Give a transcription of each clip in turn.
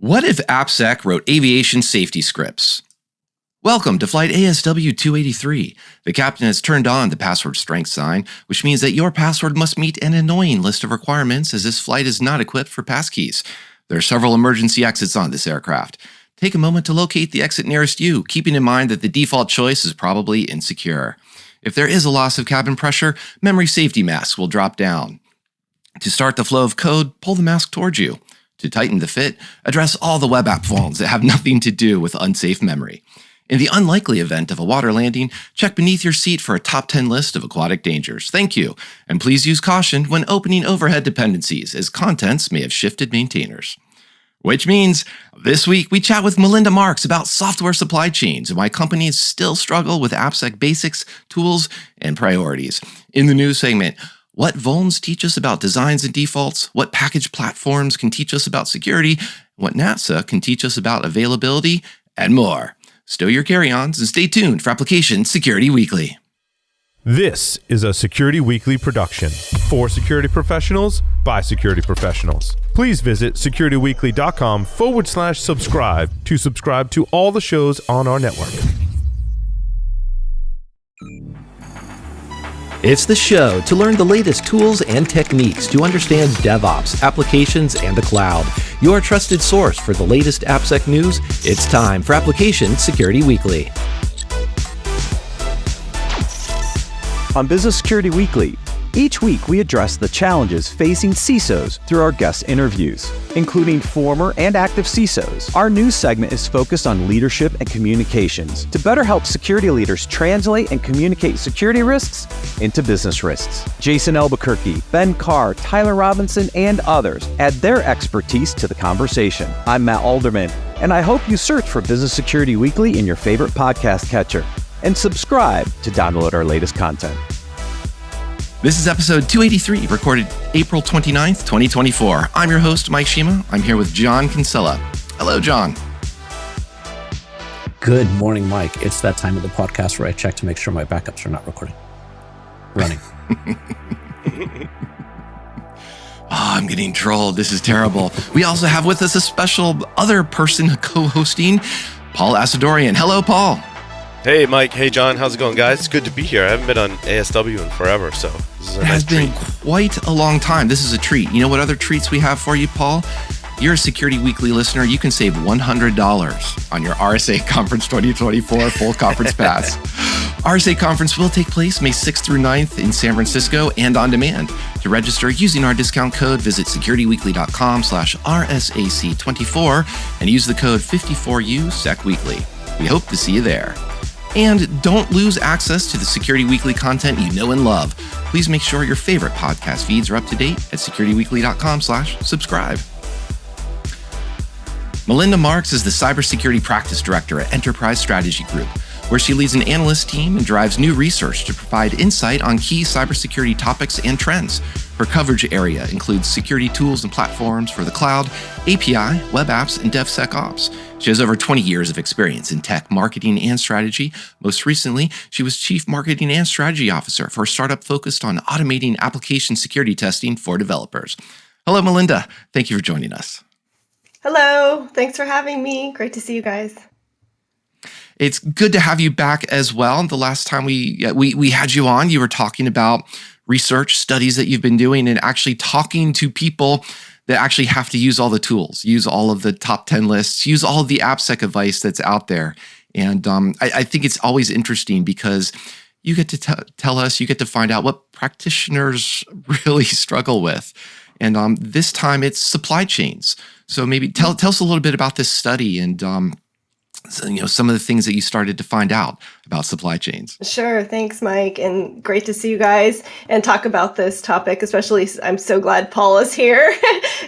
What if AppSec wrote aviation safety scripts? Welcome to Flight ASW 283. The captain has turned on the password strength sign, which means that your password must meet an annoying list of requirements as this flight is not equipped for passkeys. There are several emergency exits on this aircraft. Take a moment to locate the exit nearest you, keeping in mind that the default choice is probably insecure. If there is a loss of cabin pressure, memory safety masks will drop down. To start the flow of code, pull the mask towards you. To tighten the fit, address all the web app phones that have nothing to do with unsafe memory. In the unlikely event of a water landing, check beneath your seat for a top 10 list of aquatic dangers. Thank you. And please use caution when opening overhead dependencies, as contents may have shifted maintainers. Which means, this week we chat with Melinda Marks about software supply chains and why companies still struggle with AppSec basics, tools, and priorities. In the news segment, what vulns teach us about designs and defaults, what package platforms can teach us about security, what NASA can teach us about availability, and more. Stow your carry-ons and stay tuned for Application Security Weekly. This is a Security Weekly production for security professionals by security professionals. Please visit securityweekly.com/subscribe to subscribe to all the shows on our network. It's the show to learn the latest tools and techniques to understand DevOps, applications, and the cloud. Your trusted source for the latest AppSec news. It's time for Application Security Weekly. On Business Security Weekly, each week we address the challenges facing CISOs through our guest interviews, including former and active CISOs. Our news segment is focused on leadership and communications to better help security leaders translate and communicate security risks into business risks. Jason Albuquerque, Ben Carr, Tyler Robinson, and others add their expertise to the conversation. I'm Matt Alderman, and I hope you search for Business Security Weekly in your favorite podcast catcher and subscribe to download our latest content. This is episode 283, recorded April 29th, 2024. I'm your host, Mike Shima. I'm here with John Kinsella. Hello, John. Good morning, Mike. It's that time of the podcast where I check to make sure my backups are not running. I'm getting trolled. This is terrible. We also have with us a special other person co-hosting, Paul Asadorian. Hello, Paul. Hey, Mike. Hey, John. How's it going, guys? It's good to be here. I haven't been on ASW in forever, so this is a nice treat. It has been quite a long time. This is a treat. You know what other treats we have for you, Paul? You're a Security Weekly listener. You can save $100 on your RSA Conference 2024 full conference pass. RSA Conference will take place May 6th through 9th in San Francisco and on demand. To register using our discount code, visit securityweekly.com/RSAC24 and use the code 54USECWeekly. We hope to see you there. And don't lose access to the Security Weekly content you know and love. Please make sure your favorite podcast feeds are up to date at securityweekly.com/subscribe. Melinda Marks is the Cybersecurity Practice Director at Enterprise Strategy Group, where she leads an analyst team and drives new research to provide insight on key cybersecurity topics and trends. Her coverage area includes security tools and platforms for the cloud, API, web apps, and DevSecOps. She has over 20 years of experience in tech, marketing, and strategy. Most recently, she was Chief Marketing and Strategy Officer for a startup focused on automating application security testing for developers. Hello, Melinda. Thank you for joining us. Hello. Thanks for having me. Great to see you guys. It's good to have you back as well. The last time we had you on, you were talking about research studies that you've been doing and actually talking to people that actually have to use all the tools, use all of the top 10 lists, use all of the AppSec advice that's out there. And I think it's always interesting because you get to tell us, you get to find out what practitioners really struggle with. And this time it's supply chains. So maybe tell us a little bit about this study and some of the things that you started to find out about supply chains. Sure. Thanks, Mike. And great to see you guys and talk about this topic, especially I'm so glad Paul is here.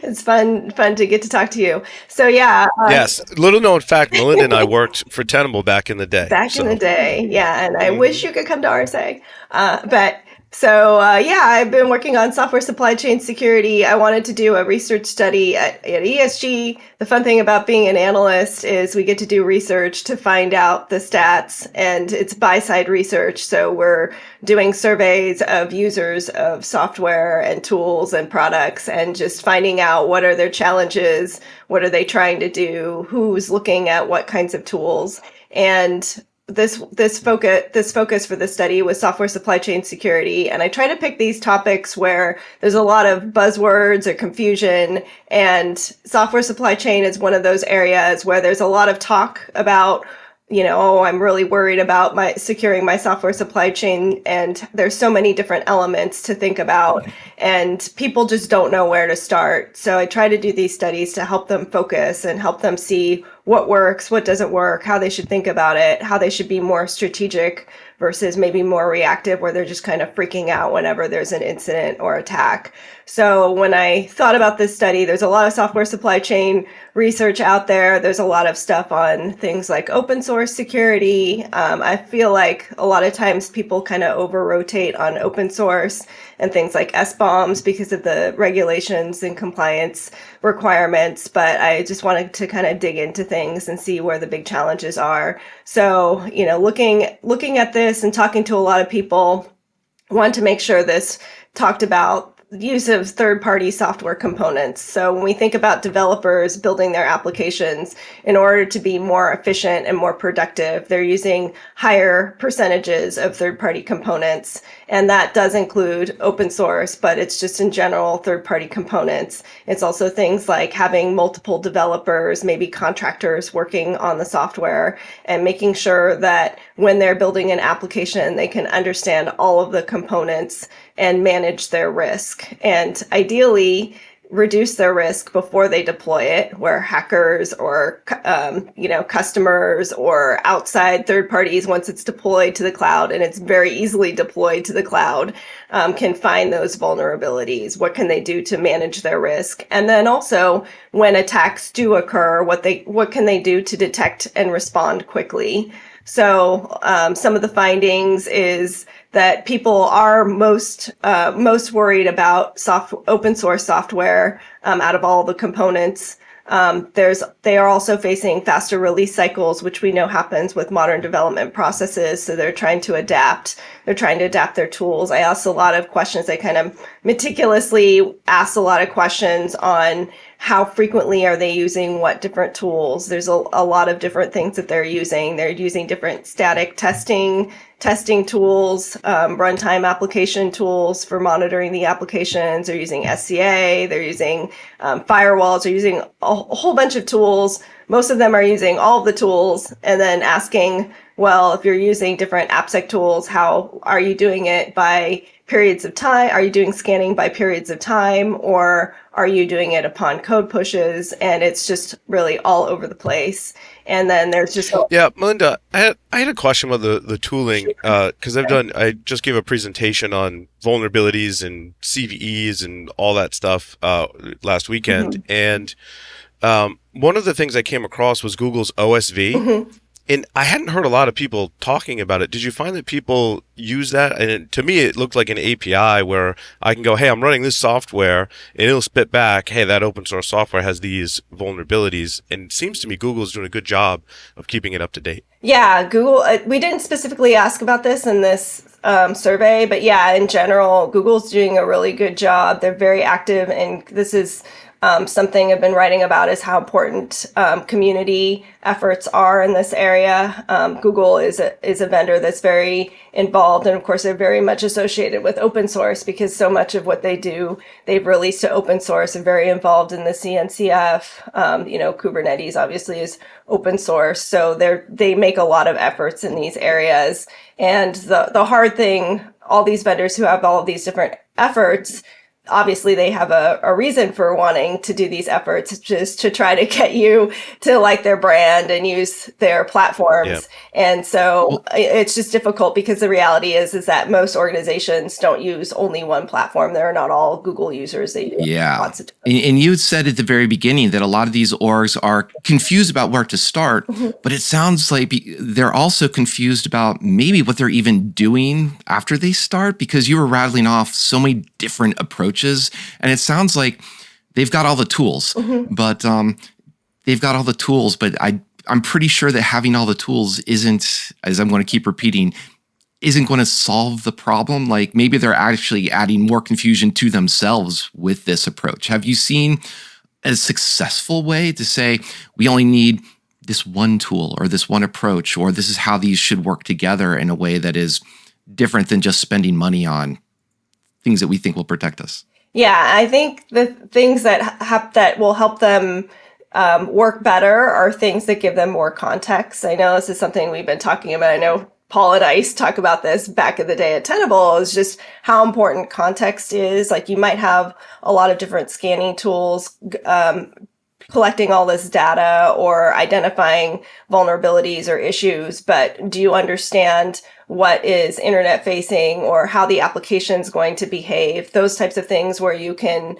It's fun to get to talk to you. So yeah. Yes. Little known fact, Melinda and I worked for Tenable back in the day. In the day. Yeah. And I wish you could come to RSA. But Yeah, I've been working on software supply chain security. I wanted to do a research study at ESG. The fun thing about being an analyst is we get to do research to find out the stats, and it's buy-side research. So we're doing surveys of users of software and tools and products and just finding out what are their challenges, what are they trying to do, who's looking at what kinds of tools. And this focus for the study was software supply chain security, and I try to pick these topics where there's a lot of buzzwords or confusion, and software supply chain is one of those areas where there's a lot of talk about, oh, I'm really worried about securing my software supply chain, and there's so many different elements to think about, and people just don't know where to start. So I try to do these studies to help them focus and help them see what works, what doesn't work, how they should think about it, how they should be more strategic versus maybe more reactive, where they're just kind of freaking out whenever there's an incident or attack. So when I thought about this study, there's a lot of software supply chain research out there. There's a lot of stuff on things like open source security. I feel like a lot of times people kind of over-rotate on open source and things like SBOMs because of the regulations and compliance requirements. But I just wanted to kind of dig into things and see where the big challenges are. So, looking at this and talking to a lot of people, I want to make sure this talked about the use of third-party software components. So when we think about developers building their applications, in order to be more efficient and more productive, they're using higher percentages of third-party components. And that does include open source, but it's just in general third-party components. It's also things like having multiple developers, maybe contractors working on the software, and making sure that when they're building an application, they can understand all of the components and manage their risk, and ideally reduce their risk before they deploy it, where hackers or customers or outside third parties, once it's deployed to the cloud, and it's very easily deployed to the cloud, can find those vulnerabilities. What can they do to manage their risk? And then also, when attacks do occur, what can they do to detect and respond quickly? So some of the findings is that people are most worried about open source software out of all the components. They are also facing faster release cycles, which we know happens with modern development processes. So they're trying to adapt. They're trying to adapt their tools. I asked a lot of questions. I kind of meticulously asked a lot of questions on how frequently are they using what different tools. There's a lot of different things that they're using. They're using different static testing tools, runtime application tools for monitoring the applications. They're using SCA. They're using firewalls. They're using a whole bunch of tools. Most of them are using all of the tools, and then asking, well, if you're using different AppSec tools, how are you doing it by periods of time? Are you doing scanning by periods of time, or are you doing it upon code pushes? And it's just really all over the place. And then there's just yeah, Melinda, I had a question about the tooling, because I just gave a presentation on vulnerabilities and CVEs and all that stuff last weekend, and one of the things I came across was Google's OSV. And I hadn't heard a lot of people talking about it. Did you find that people use that? And to me, it looked like an API where I can go, hey, I'm running this software, and it'll spit back, hey, that open source software has these vulnerabilities. And it seems to me Google's doing a good job of keeping it up to date. Yeah, Google, we didn't specifically ask about this in this survey, but yeah, in general, Google's doing a really good job. They're very active, and this is something I've been writing about, is how important community efforts are in this area. Google is a vendor that's very involved, and of course they're very much associated with open source, because so much of what they do, they've released to open source, and very involved in the CNCF. Kubernetes obviously is open source, so they make a lot of efforts in these areas. And the hard thing, all these vendors who have all of these different efforts, obviously they have a reason for wanting to do these efforts, just to try to get you to like their brand and use their platforms. Yeah. And so it's just difficult because the reality is that most organizations don't use only one platform. They're not all Google users. They use lots of different. And you said at the very beginning that a lot of these orgs are confused about where to start, but it sounds like they're also confused about maybe what they're even doing after they start, because you were rattling off so many different approaches. And it sounds like they've got all the tools, but I'm pretty sure that having all the tools isn't, as I'm going to keep repeating, isn't going to solve the problem. Like maybe they're actually adding more confusion to themselves with this approach. Have you seen a successful way to say, we only need this one tool or this one approach, or this is how these should work together in a way that is different than just spending money on things that we think will protect us? Yeah, I think the things that will help them work better are things that give them more context. I know this is something we've been talking about. I know Paul and I used to talk about this back in the day at Tenable, is just how important context is. Like you might have a lot of different scanning tools, collecting all this data or identifying vulnerabilities or issues, but do you understand what is internet facing or how the application is going to behave? Those types of things where you can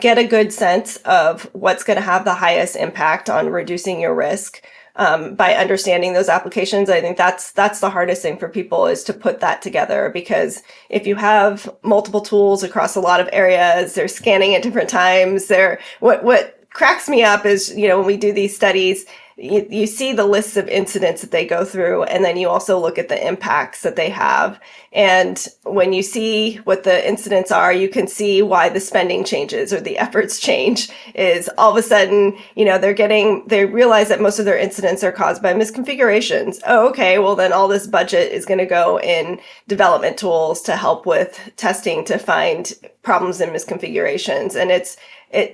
get a good sense of what's going to have the highest impact on reducing your risk by understanding those applications. I think that's the hardest thing for people, is to put that together, because if you have multiple tools across a lot of areas, they're scanning at different times. What cracks me up is, when we do these studies, you see the lists of incidents that they go through, and then you also look at the impacts that they have. And when you see what the incidents are, you can see why the spending changes or the efforts change. Is all of a sudden, they realize that most of their incidents are caused by misconfigurations. Oh, okay, well then all this budget is going to go in development tools to help with testing to find problems and misconfigurations. And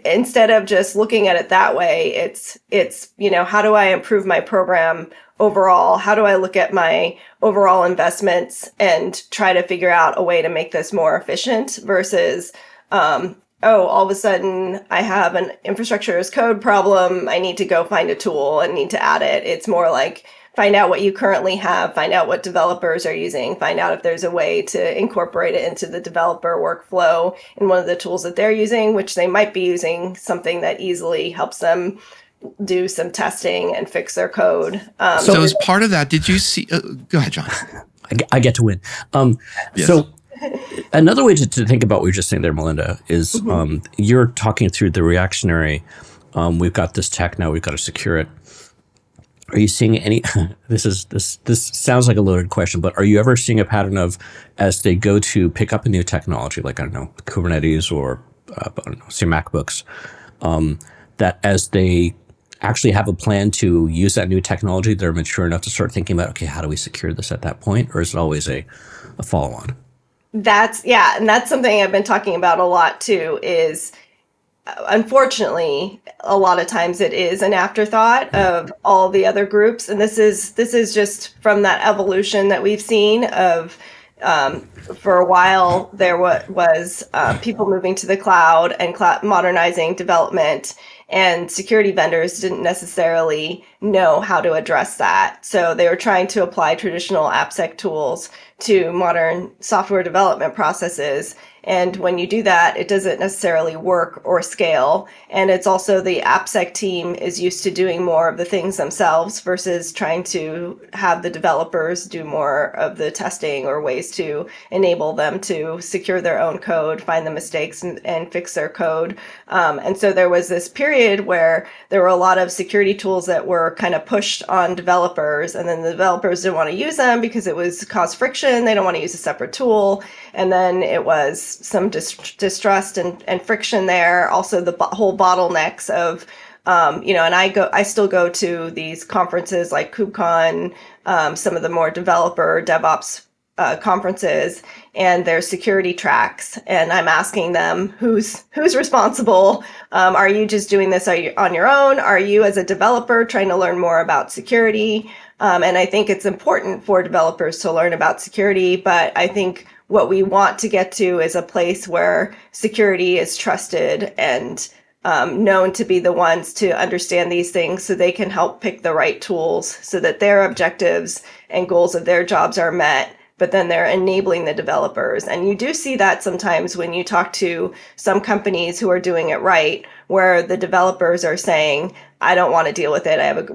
instead of just looking at it that way, it's how do I improve my program overall? How do I look at my overall investments and try to figure out a way to make this more efficient versus, all of a sudden I have an infrastructure as code problem. I need to go find a tool and need to add it. It's more like, find out what you currently have, find out what developers are using, find out if there's a way to incorporate it into the developer workflow in one of the tools that they're using, which they might be using something that easily helps them do some testing and fix their code. So as part of that, did you see, go ahead, John. I get to win. Yes. So another way to think about what you're just saying there, Melinda, is you're talking through the reactionary, we've got this tech, now we've got to secure it. Are you seeing any, this sounds like a loaded question, but are you ever seeing a pattern of, as they go to pick up a new technology, like, I don't know, Kubernetes or, say MacBooks, that as they actually have a plan to use that new technology, they're mature enough to start thinking about, okay, how do we secure this at that point? Or is it always a follow-on? And that's something I've been talking about a lot too, is unfortunately, a lot of times it is an afterthought of all the other groups. And this is just from that evolution that we've seen of, for a while, there was people moving to the cloud and modernizing development, and security vendors didn't necessarily know how to address that. So they were trying to apply traditional AppSec tools to modern software development processes. And when you do that, it doesn't necessarily work or scale. And it's also the AppSec team is used to doing more of the things themselves versus trying to have the developers do more of the testing or ways to enable them to secure their own code, find the mistakes and fix their code. And so there was this period where there were a lot of security tools that were kind of pushed on developers, and then the developers didn't want to use them because it was cause friction. They don't want to use a separate tool. And then it was some distrust and friction there. Also the whole bottlenecks of, and I still go to these conferences like KubeCon, some of the more developer DevOps conferences, and there's security tracks, and I'm asking them who's responsible. Are you just doing this on your own? Are you as a developer trying to learn more about security? And I think it's important for developers to learn about security, but I think what we want to get to is a place where security is trusted and known to be the ones to understand these things so they can help pick the right tools so that their objectives and goals of their jobs are met, but then they're enabling the developers. And you do see that sometimes when you talk to some companies who are doing it right, where the developers are saying, I don't want to deal with it.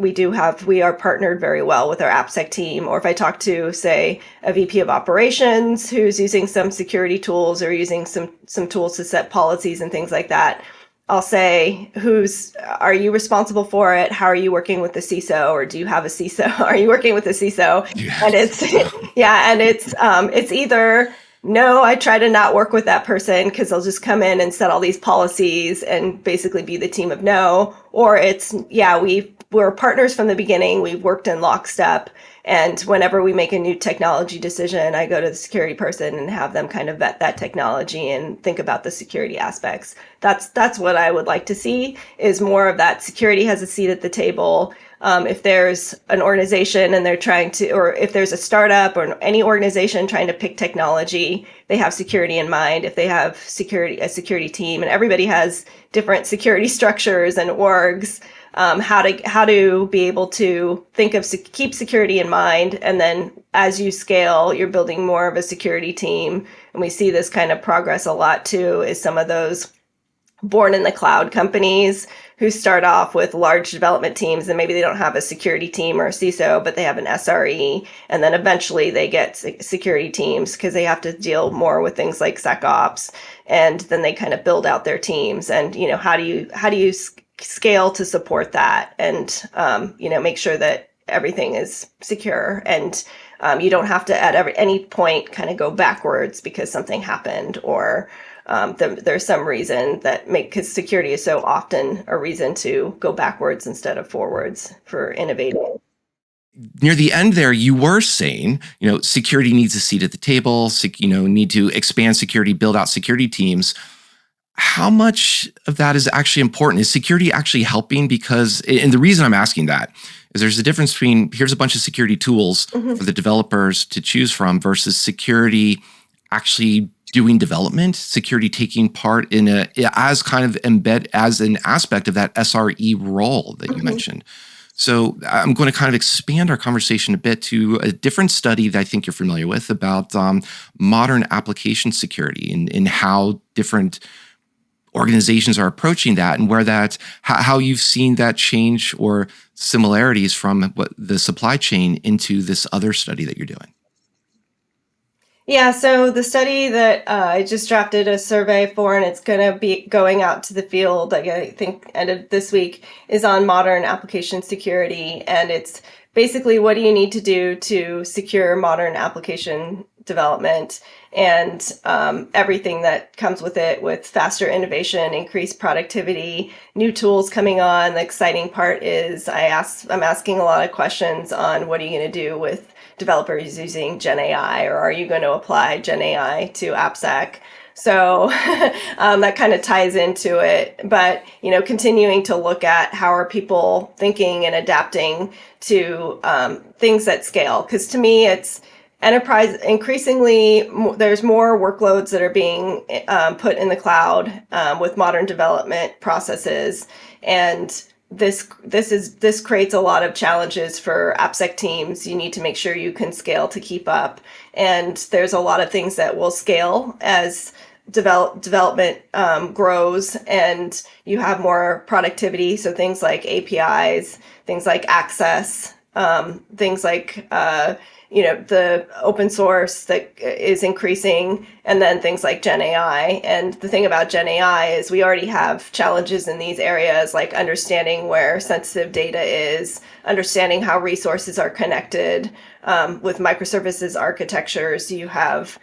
We are partnered very well with our AppSec team. Or if I talk to, say, a VP of operations who's using some security tools or using some tools to set policies and things like that, I'll say, are you responsible for it? How are you working with the CISO? Or do you have a CISO? Are you working with the CISO? Yeah. And it's either, no, I try to not work with that person because they'll just come in and set all these policies and basically be the team of no. Or it's, we're partners from the beginning. We've worked in lockstep. And whenever we make a new technology decision, I go to the security person and have them kind of vet that technology and think about the security aspects. That's what I would like to see, is more of that security has a seat at the table. If there's an organization and they're trying to, or if there's a startup or any organization trying to pick technology, they have security in mind. If they have a security team, and everybody has different security structures and orgs, how to be able to think of keep security in mind, and then as you scale, you're building more of a security team. And we see this kind of progress a lot too, is some of those born in the cloud companies who start off with large development teams, and maybe they don't have a security team or a CISO, but they have an SRE, and then eventually they get security teams because they have to deal more with things like SecOps, and then they kind of build out their teams. And how do you scale to support that, and make sure that everything is secure, and you don't have to at any point kind of go backwards because something happened, or there's some reason because security is so often a reason to go backwards instead of forwards for innovating. Near the end there, you were saying, security needs a seat at the table, need to expand security, build out security teams. How much of that is actually important? Is security actually helping? Because, and the reason I'm asking that is there's a difference between, here's a bunch of security tools for the developers to choose from versus security actually doing development, security taking part in as kind of as an aspect of that SRE role that you mentioned. So I'm going to kind of expand our conversation a bit to a different study that I think you're familiar with about modern application security and how different organizations are approaching that, and how you've seen that change or similarities from what the supply chain into this other study that you're doing. Yeah, so the study that I just drafted a survey for, and it's going to be going out to the field, I think end of this week, is on modern application security. And it's basically, what do you need to do to secure modern application development, and everything that comes with it, with faster innovation, increased productivity, new tools coming on. The exciting part is I'm asking a lot of questions on what are you going to do with developers using genAI, or are you going to apply genAI to AppSec? So that kind of ties into it. But, continuing to look at how are people thinking and adapting to things at scale. Because to me, it's enterprise, increasingly, there's more workloads that are being put in the cloud with modern development processes. And this creates a lot of challenges for AppSec teams. You need to make sure you can scale to keep up. And there's a lot of things that will scale as development grows and you have more productivity. So things like APIs, things like access, things like the open source that is increasing, and then things like genAI. And the thing about genAI is we already have challenges in these areas, like understanding where sensitive data is, understanding how resources are connected. With microservices architectures, you have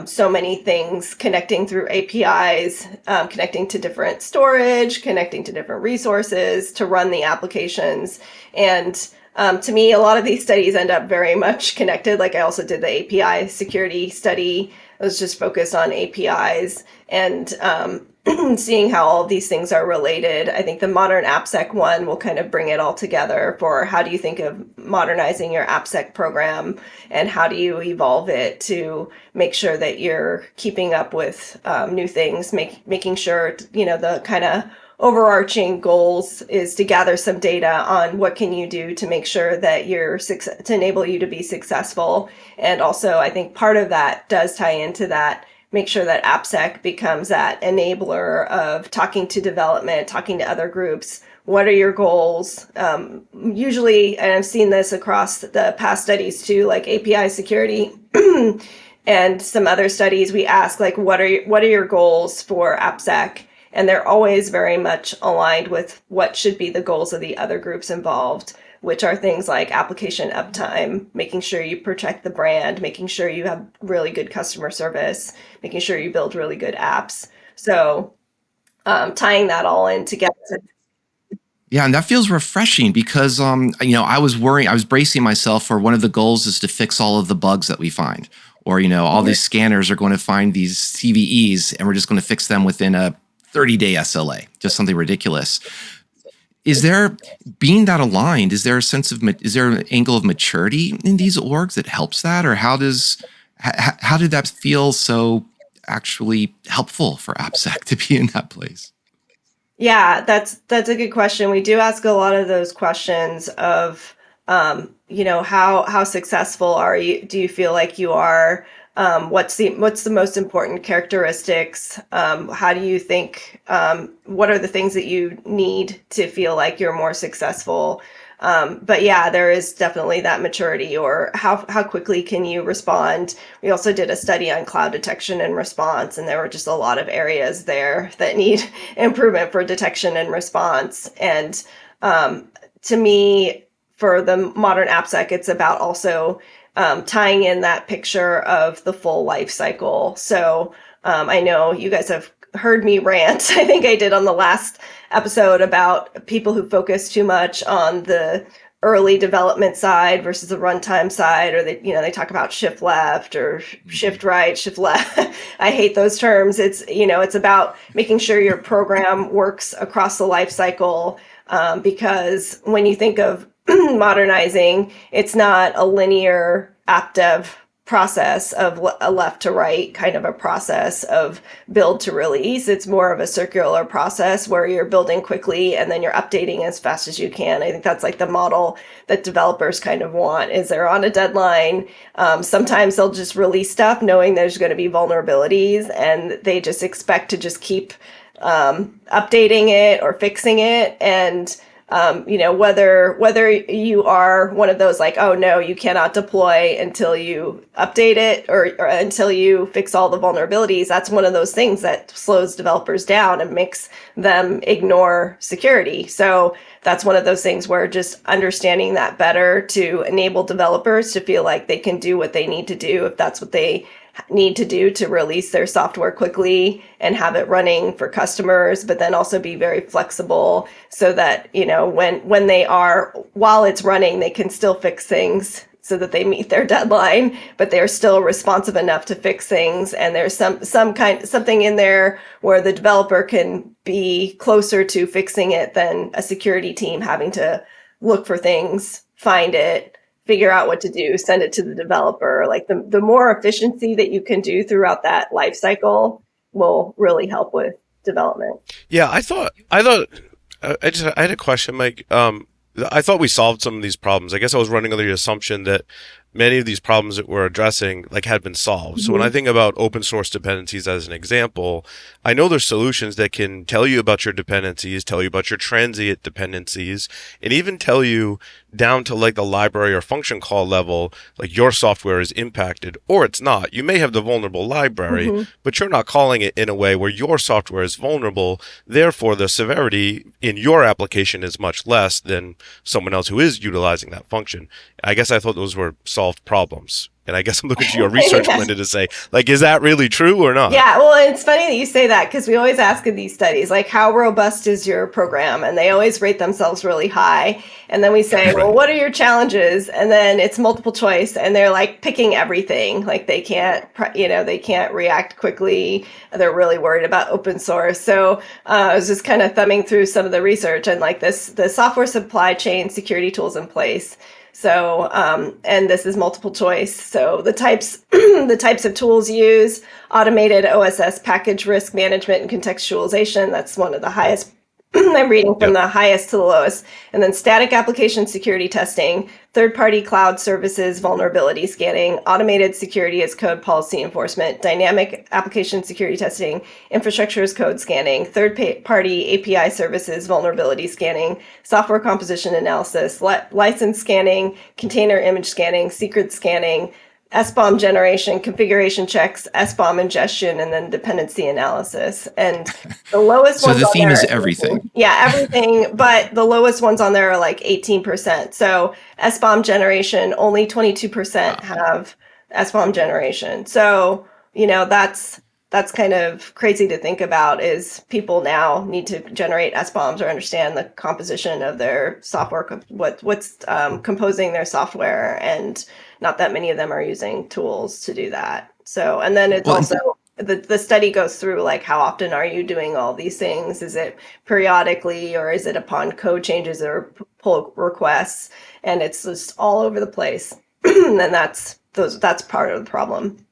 so many things connecting through APIs, connecting to different storage, connecting to different resources to run the applications. And to me, a lot of these studies end up very much connected. Like I also did the API security study. It was just focused on APIs. And seeing how all of these things are related. I think the modern AppSec one will kind of bring it all together for how do you think of modernizing your AppSec program and how do you evolve it to make sure that you're keeping up with new things, making sure, the kind of overarching goals is to gather some data on what can you do to make sure that to enable you to be successful. And also, I think part of that does tie into that, make sure that AppSec becomes that enabler of talking to development, talking to other groups. What are your goals? Usually, and I've seen this across the past studies too, like API security and some other studies, we ask like, what are your goals for AppSec? And they're always very much aligned with what should be the goals of the other groups involved, which are things like application uptime, making sure you protect the brand, making sure you have really good customer service, making sure you build really good apps. So tying that all in together. Yeah, and that feels refreshing because I was bracing myself for one of the goals is to fix all of the bugs that we find. Or, all these scanners are going to find these CVEs and we're just going to fix them within a 30-day SLA, just something ridiculous. Is there, being that aligned, is there an angle of maturity in these orgs that helps that? Or how did that feel so actually helpful for AppSec to be in that place? Yeah, that's a good question. We do ask a lot of those questions of, how successful do you feel like you are? What's the most important characteristics? How do you think, what are the things that you need to feel like you're more successful? But yeah, there is definitely that maturity, or how quickly can you respond? We also did a study on cloud detection and response, and there were just a lot of areas there that need improvement for detection and response. And to me, for the modern AppSec, it's about also tying in that picture of the full life cycle. So I know you guys have heard me rant. I think I did on the last episode about people who focus too much on the early development side versus the runtime side, or they talk about shift left or shift right, shift left. I hate those terms. It's about making sure your program works across the life cycle, because when you think of modernizing, it's not a linear app dev process of a left to right kind of a process of build to release. It's more of a circular process where you're building quickly and then you're updating as fast as you can. I think that's like the model that developers kind of want, is they're on a deadline. Sometimes they'll just release stuff knowing there's going to be vulnerabilities, and they just expect to just keep updating it or fixing it. And whether you are one of those like, oh no, you cannot deploy until you update it or until you fix all the vulnerabilities, that's one of those things that slows developers down and makes them ignore security. So that's one of those things where just understanding that better to enable developers to feel like they can do what they need to do, if that's what they need to do to release their software quickly and have it running for customers, but then also be very flexible so that, when they are, while it's running, they can still fix things so that they meet their deadline, but they're still responsive enough to fix things. And there's something in there where the developer can be closer to fixing it than a security team having to look for things, find it, figure out what to do, send it to the developer. Like the more efficiency that you can do throughout that life cycle will really help with development. Yeah, I had a question, Mike. I thought we solved some of these problems. I guess I was running under the assumption that many of these problems that we're addressing had been solved. So when I think about open source dependencies as an example, I know there's solutions that can tell you about your dependencies, tell you about your transient dependencies, and even tell you down to like the library or function call level, like your software is impacted or it's not. You may have the vulnerable library, but you're not calling it in a way where your software is vulnerable. Therefore, the severity in your application is much less than someone else who is utilizing that function. I guess I thought those were solved problems. And I guess I'm looking to your research, Melinda, to say, like, is that really true or not? Yeah, well, it's funny that you say that because we always ask in these studies, like, how robust is your program? And they always rate themselves really high. And then we say, well, what are your challenges? And then it's multiple choice, and they're like picking everything. Like they can't, they can't react quickly. They're really worried about open source. So I was just kind of thumbing through some of the research and like the software supply chain security tools in place. So, and this is multiple choice. So the types, the types of tools used: automated OSS package risk management and contextualization. That's one of the highest. I'm reading from the highest to the lowest. And then static application security testing, third-party cloud services vulnerability scanning, automated security as code policy enforcement, dynamic application security testing, infrastructure as code scanning, third-party API services vulnerability scanning, software composition analysis, license scanning, container image scanning, secret scanning, SBOM generation, configuration checks, SBOM ingestion, and then dependency analysis. And the lowest ones So the on theme there is everything. Yeah, everything. But the lowest ones on there are like 18%. So SBOM generation, only 22% have SBOM generation. So, that's kind of crazy to think about, is people now need to generate SBOMs or understand the composition of their software, what's composing their software, and not that many of them are using tools to do that. So, and then it's also, the study goes through like, how often are you doing all these things? Is it periodically, or is it upon code changes or pull requests? And it's just all over the place. And that's part of the problem.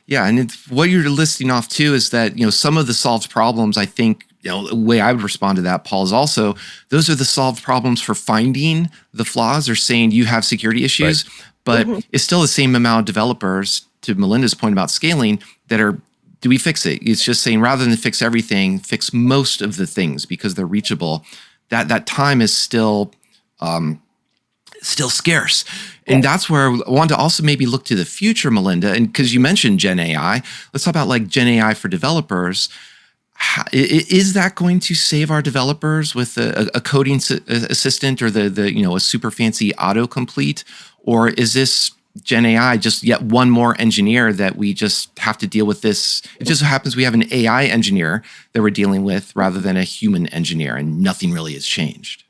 Yeah, and what you're listing off too is that, some of the solved problems, I think, the way I would respond to that, Paul, is also those are the solved problems for finding the flaws or saying you have security issues, but it's still the same amount of developers, to Melinda's point about scaling, that are, do we fix it? It's just saying, rather than fix everything, fix most of the things because they're reachable. That time is still scarce. And that's where I want to also maybe look to the future, Melinda, and because you mentioned genAI, let's talk about like genAI for developers. Is that going to save our developers with a coding assistant or a super fancy autocomplete? Or is this genAI just yet one more engineer that we just have to deal with this? It just so happens we have an AI engineer that we're dealing with rather than a human engineer, and nothing really has changed.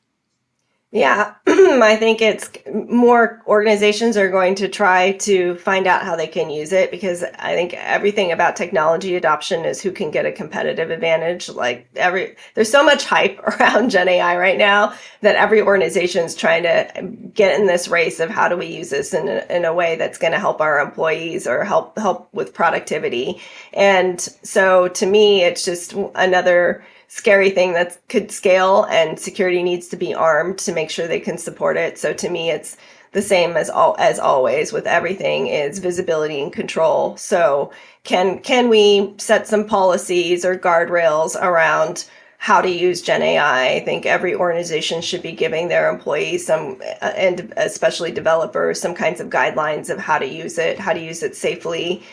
Yeah, I think it's more organizations are going to try to find out how they can use it, because I think everything about technology adoption is who can get a competitive advantage. Like there's so much hype around genAI right now that every organization is trying to get in this race of how do we use this in a way that's going to help our employees or help with productivity. And so to me, it's just another scary thing that could scale, and security needs to be armed to make sure they can support it. So to me, it's the same as always with everything, is visibility and control. So can we set some policies or guardrails around how to use genAI? I think every organization should be giving their employees some, and especially developers, some kinds of guidelines of how to use it safely.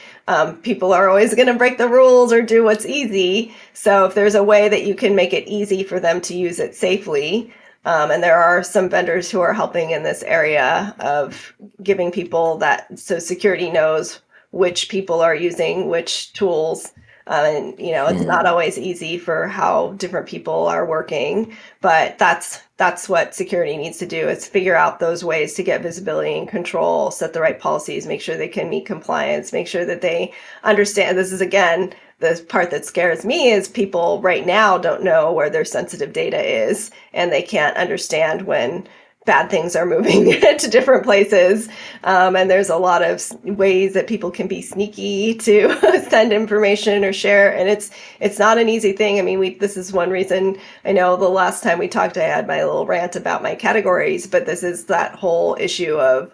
People are always going to break the rules or do what's easy. So if there's a way that you can make it easy for them to use it safely, and there are some vendors who are helping in this area of giving people that, so security knows which people are using which tools. And it's not always easy for how different people are working, but that's what security needs to do, is figure out those ways to get visibility and control, set the right policies, make sure they can meet compliance, make sure that they understand. This is, again, the part that scares me, is people right now don't know where their sensitive data is, and they can't understand when bad things are moving to different places. And there's a lot of ways that people can be sneaky to send information or share. And it's not an easy thing. I mean, this is one reason, I know the last time we talked, I had my little rant about my categories, but this is that whole issue of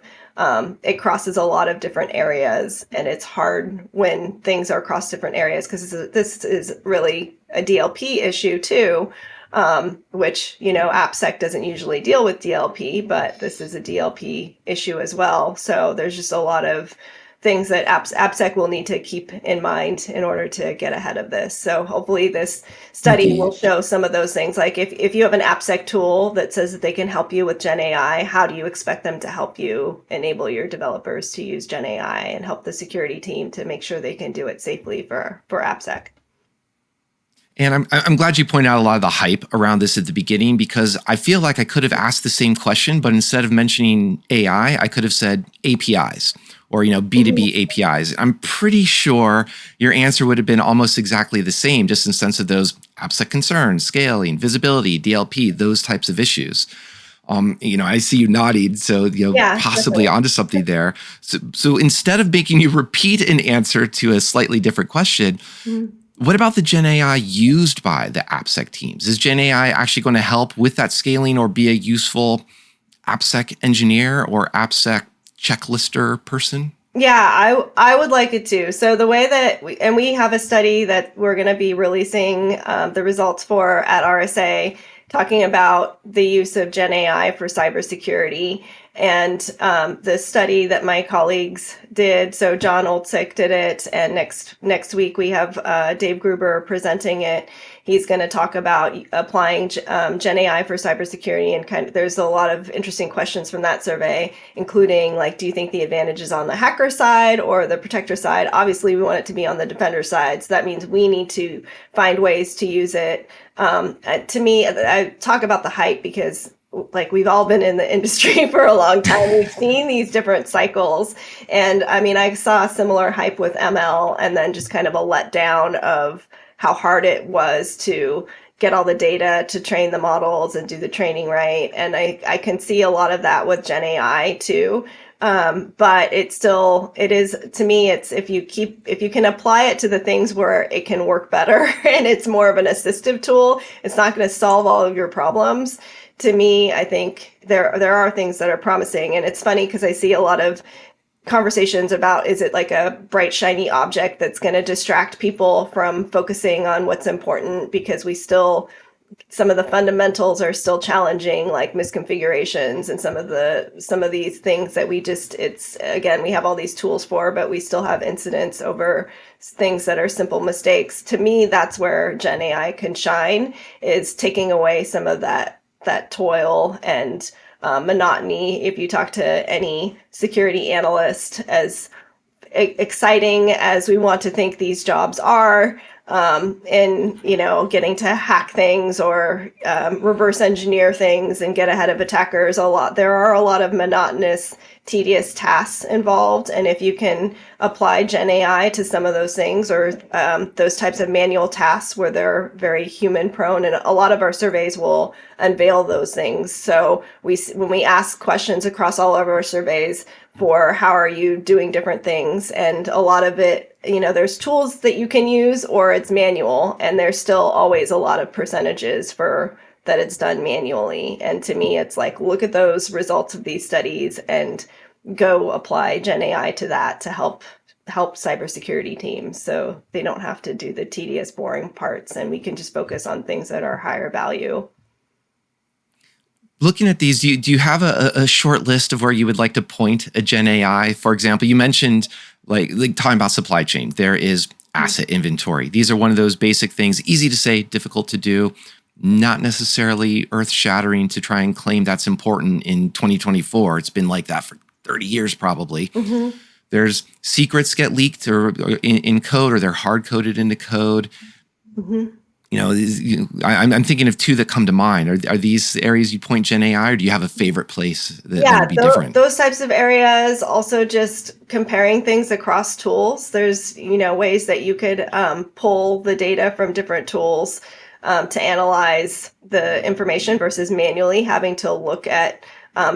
it crosses a lot of different areas, and it's hard when things are across different areas, because this is really a DLP issue too. Which, AppSec doesn't usually deal with DLP, but this is a DLP issue as well. So there's just a lot of things that AppSec will need to keep in mind in order to get ahead of this. So hopefully this study will show some of those things. Like if you have an AppSec tool that says that they can help you with genAI, how do you expect them to help you enable your developers to use genAI and help the security team to make sure they can do it safely for AppSec? And I'm glad you pointed out a lot of the hype around this at the beginning, because I feel like I could have asked the same question, but instead of mentioning AI, I could have said APIs or, B2B APIs. I'm pretty sure your answer would have been almost exactly the same, just in the sense of those AppSec concerns, scaling, visibility, DLP, those types of issues. I see you nodding, so possibly onto something there. So instead of making you repeat an answer to a slightly different question, what about the genAI used by the AppSec teams? Is genAI actually going to help with that scaling or be a useful AppSec engineer or AppSec checklister person? Yeah, I would like it to. So the way that we have a study that we're going to be releasing the results for at RSA, talking about the use of genAI for cybersecurity. And the study that my colleagues did, so John Olczyk did it, and next week we have Dave Gruber presenting it. He's going to talk about applying genAI for cybersecurity, and there's a lot of interesting questions from that survey, including do you think the advantage is on the hacker side or the protector side? Obviously, we want it to be on the defender side, so that means we need to find ways to use it. To me, I talk about the hype because we've all been in the industry for a long time. We've seen these different cycles. And I saw a similar hype with ML, and then just kind of a letdown of how hard it was to get all the data to train the models and do the training right. And I can see a lot of that with genAI too. But it is, to me, it's if you can apply it to the things where it can work better and it's more of an assistive tool, it's not going to solve all of your problems. To me, I think there are things that are promising. And it's funny because I see a lot of conversations about, is it like a bright, shiny object that's going to distract people from focusing on what's important, because some of the fundamentals are still challenging, like misconfigurations and some of these things that we have all these tools for, but we still have incidents over things that are simple mistakes. To me, that's where genAI can shine, is taking away some of that toil and monotony. If you talk to any security analyst, as exciting as we want to think these jobs are, in getting to hack things or reverse engineer things and get ahead of attackers, there are a lot of monotonous, tedious tasks involved. And if you can apply genAI to some of those things, or those types of manual tasks where they're very human prone, and a lot of our surveys will unveil those things. So when we ask questions across all of our surveys for how are you doing different things, and a lot of it, there's tools that you can use or it's manual, and there's still always a lot of percentages for that it's done manually. And to me, it's look at those results of these studies and go apply genAI to that to help cybersecurity teams, so they don't have to do the tedious, boring parts, and we can just focus on things that are higher value. Looking at these, do you have a short list of where you would like to point a genAI? For example, you mentioned like talking about supply chain. There is asset inventory. These are one of those basic things, easy to say, difficult to do, not necessarily earth-shattering to try and claim that's important in 2024. It's been like that for 30 years probably. Mm-hmm. There's secrets get leaked or in code, or they're hard-coded into code. Mm-hmm. I'm thinking of two that come to mind. Are these areas you point genAI, or do you have a favorite place that would be different? Those types of areas. Also, just comparing things across tools. There's ways that you could pull the data from different tools to analyze the information versus manually having to look at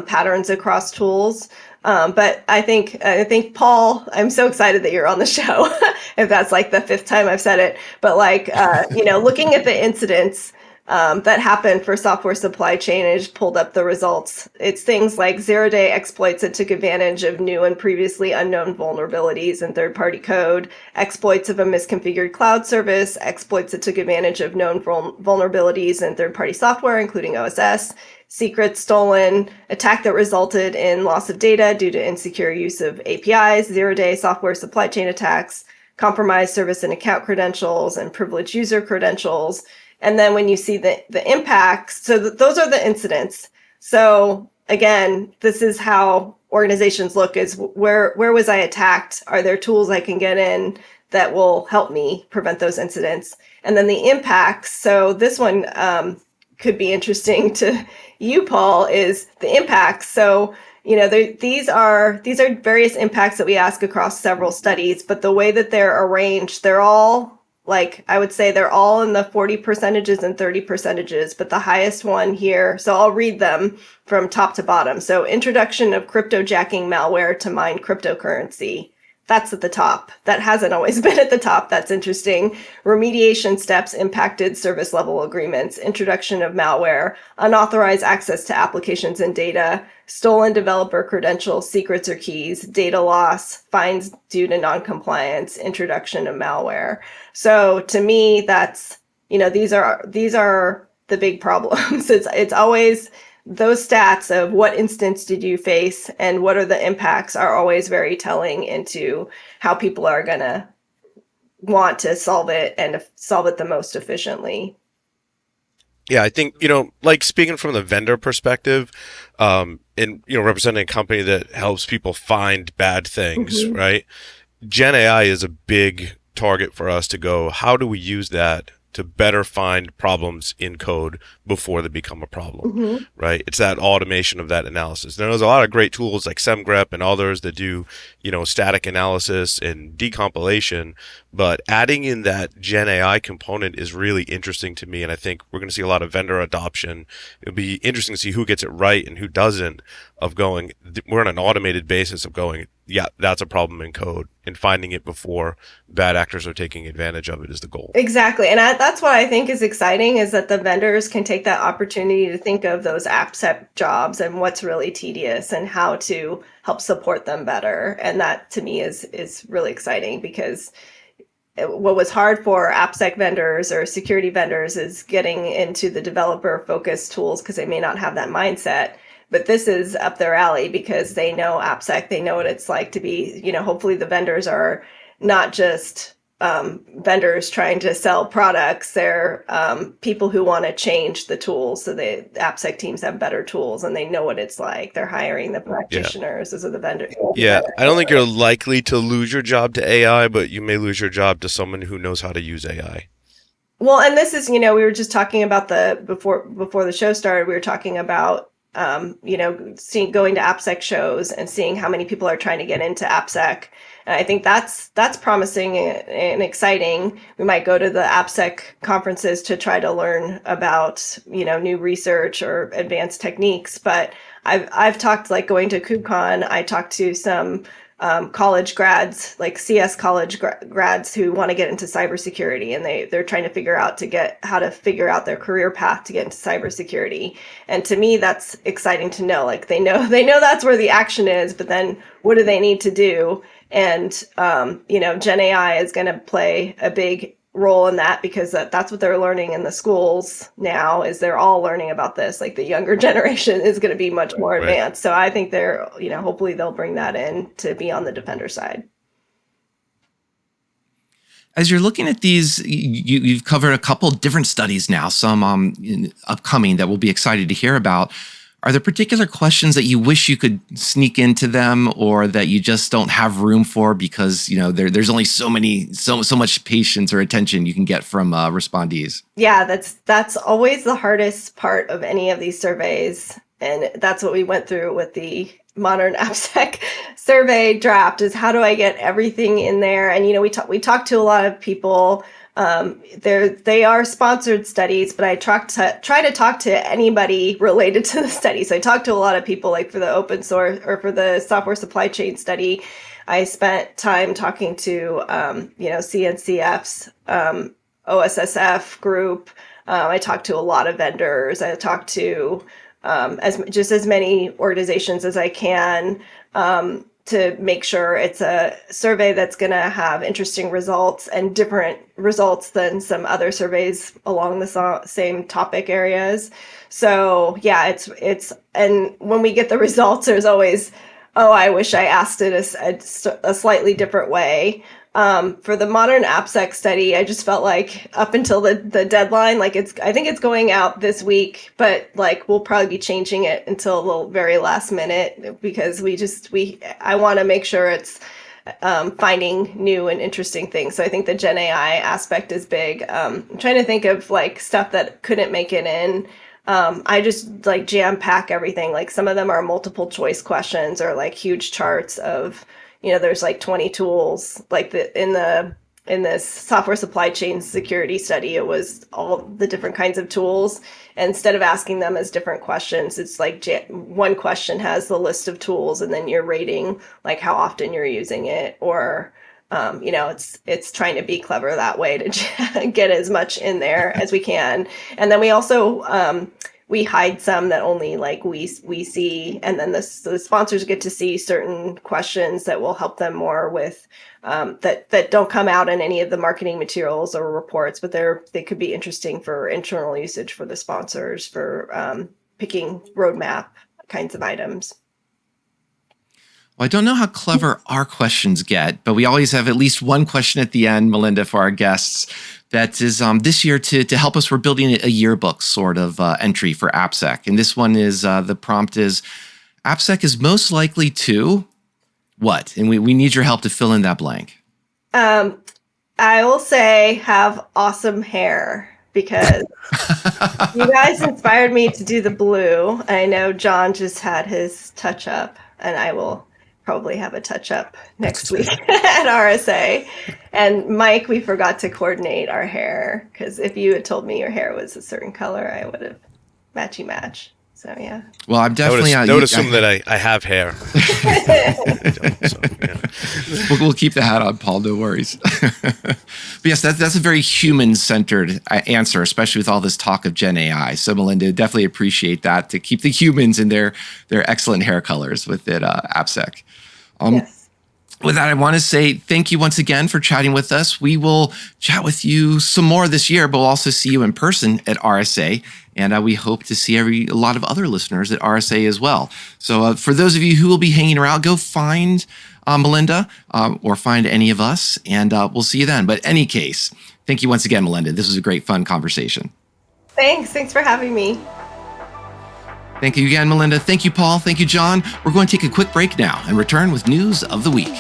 patterns across tools. But I think Paul, I'm so excited that you're on the show. If that's the fifth time I've said it, but looking at the incidents, that happened for software supply chain. I just pulled up the results. It's things like zero-day exploits that took advantage of new and previously unknown vulnerabilities in third-party code, exploits of a misconfigured cloud service, exploits that took advantage of known vulnerabilities in third-party software, including OSS, secrets stolen, attack that resulted in loss of data due to insecure use of APIs, zero-day software supply chain attacks, compromised service and account credentials, and privileged user credentials. And then when you see the impacts, so those are the incidents. So again, this is how organizations look, is where was I attacked? Are there tools I can get in that will help me prevent those incidents? And then the impacts. So this one could be interesting to you, Paul, is the impacts. So these are various impacts that we ask across several studies, but the way that they're arranged, they're all, like, I would say they're all in the 40% and 30%, but the highest one here, so I'll read them from top to bottom. So introduction of cryptojacking malware to mine cryptocurrency. That's at the top. That hasn't always been at the top. That's interesting. Remediation steps impacted service level agreements, introduction of malware, unauthorized access to applications and data, stolen developer credentials, secrets or keys, data loss, fines due to noncompliance, introduction of malware. So to me, that's, these are the big problems. It's always those stats of what instance did you face and what are the impacts are always very telling into how people are going to want to solve it and solve it the most efficiently. Yeah, I think, like speaking from the vendor perspective, and, representing a company that helps people find bad things, right? GenAI is a big target for us to go, how do we use that to better find problems in code before they become a problem, right? It's that automation of that analysis. There's a lot of great tools like SemGrep and others that do, static analysis and decompilation, but adding in that GenAI component is really interesting to me. And I think we're going to see a lot of vendor adoption. It'll be interesting to see who gets it right and who doesn't, of going, we're on an automated basis of going, yeah, that's a problem in code, and finding it before bad actors are taking advantage of it is the goal. Exactly. And that's what I think is exciting, is that the vendors can take that opportunity to think of those AppSec jobs and what's really tedious and how to help support them better. And that to me is really exciting, because what was hard for AppSec vendors or security vendors is getting into the developer focused tools, because they may not have that mindset. But this is up their alley because they know AppSec, they know what it's like to be, hopefully the vendors are not just vendors trying to sell products. They're people who want to change the tools so the AppSec teams have better tools and they know what it's like. They're hiring the practitioners. Those are the vendors. Yeah, I don't think you're likely to lose your job to AI, but you may lose your job to someone who knows how to use AI. Well, and this is, we were just talking about before the show started, we were talking about going to AppSec shows and seeing how many people are trying to get into AppSec. And I think that's promising and exciting. We might go to the AppSec conferences to try to learn about, new research or advanced techniques. But I've talked, like going to KubeCon, I talked to some college grads, like CS college grads who want to get into cybersecurity, and they're trying to figure out how to figure out their career path to get into cybersecurity. And to me, that's exciting to know. Like they know that's where the action is, but then what do they need to do? And GenAI is going to play a big role in that, because that's what they're learning in the schools now, is they're all learning about this. Like the younger generation is going to be much more advanced. So I think they're, hopefully they'll bring that in to be on the defender side. As you're looking at these, you've covered a couple different studies now, some upcoming that we'll be excited to hear about. Are there particular questions that you wish you could sneak into them, or that you just don't have room for because there's only so much patience or attention you can get from respondees? Yeah, that's always the hardest part of any of these surveys, and that's what we went through with the modern AppSec survey draft, is how do I get everything in there? And we talked to a lot of people. They are sponsored studies, but I try to talk to anybody related to the study. So I talked to a lot of people, like for the open source or for the software supply chain study. I spent time talking to CNCF's OSSF group, I talked to a lot of vendors. I talked to as many organizations as I can to make sure it's a survey that's going to have interesting results and different results than some other surveys along the same topic areas. So yeah, it's and when we get the results, there's always, oh, I wish I asked it a slightly different way. For the modern AppSec study, I just felt like up until the deadline, like I think it's going out this week, but like we'll probably be changing it until the very last minute because I want to make sure it's finding new and interesting things. So I think the genAI aspect is big. I'm trying to think of like stuff that couldn't make it in. I just like jam pack everything. Like some of them are multiple choice questions or like huge charts of, there's like 20 tools. Like in this software supply chain security study, it was all the different kinds of tools. And instead of asking them as different questions, it's like one question has the list of tools, and then you're rating like how often you're using it, or it's trying to be clever that way to get as much in there as we can. And then we also we hide some that only like we see, and then the sponsors get to see certain questions that will help them more with that don't come out in any of the marketing materials or reports, but they could be interesting for internal usage for the sponsors for picking roadmap kinds of items. Well, I don't know how clever our questions get, but we always have at least one question at the end, Melinda, for our guests. That is this year to help us. We're building a yearbook sort of entry for AppSec. And this one is, the prompt is, AppSec is most likely to what? And we need your help to fill in that blank. I will say have awesome hair, because you guys inspired me to do the blue. I know John just had his touch up, and I will probably have a touch up next week at RSA. And Mike, we forgot to coordinate our hair, because if you had told me your hair was a certain color, I would have match. So yeah. Well, I'm definitely. I would assume that I have hair. I don't, so, yeah. We'll keep the hat on, Paul. No worries. But yes, that's a very human-centered answer, especially with all this talk of genAI. So, Melinda, definitely appreciate that, to keep the humans in their excellent hair colors within AppSec. Yes. With that, I want to say thank you once again for chatting with us. We will chat with you some more this year, but we'll also see you in person at RSA. And we hope to see a lot of other listeners at RSA as well. So for those of you who will be hanging around, go find Melinda or find any of us, and we'll see you then. But in any case, thank you once again, Melinda. This was a great, fun conversation. Thanks for having me. Thank you again, Melinda. Thank you, Paul. Thank you, John. We're going to take a quick break now and return with news of the week.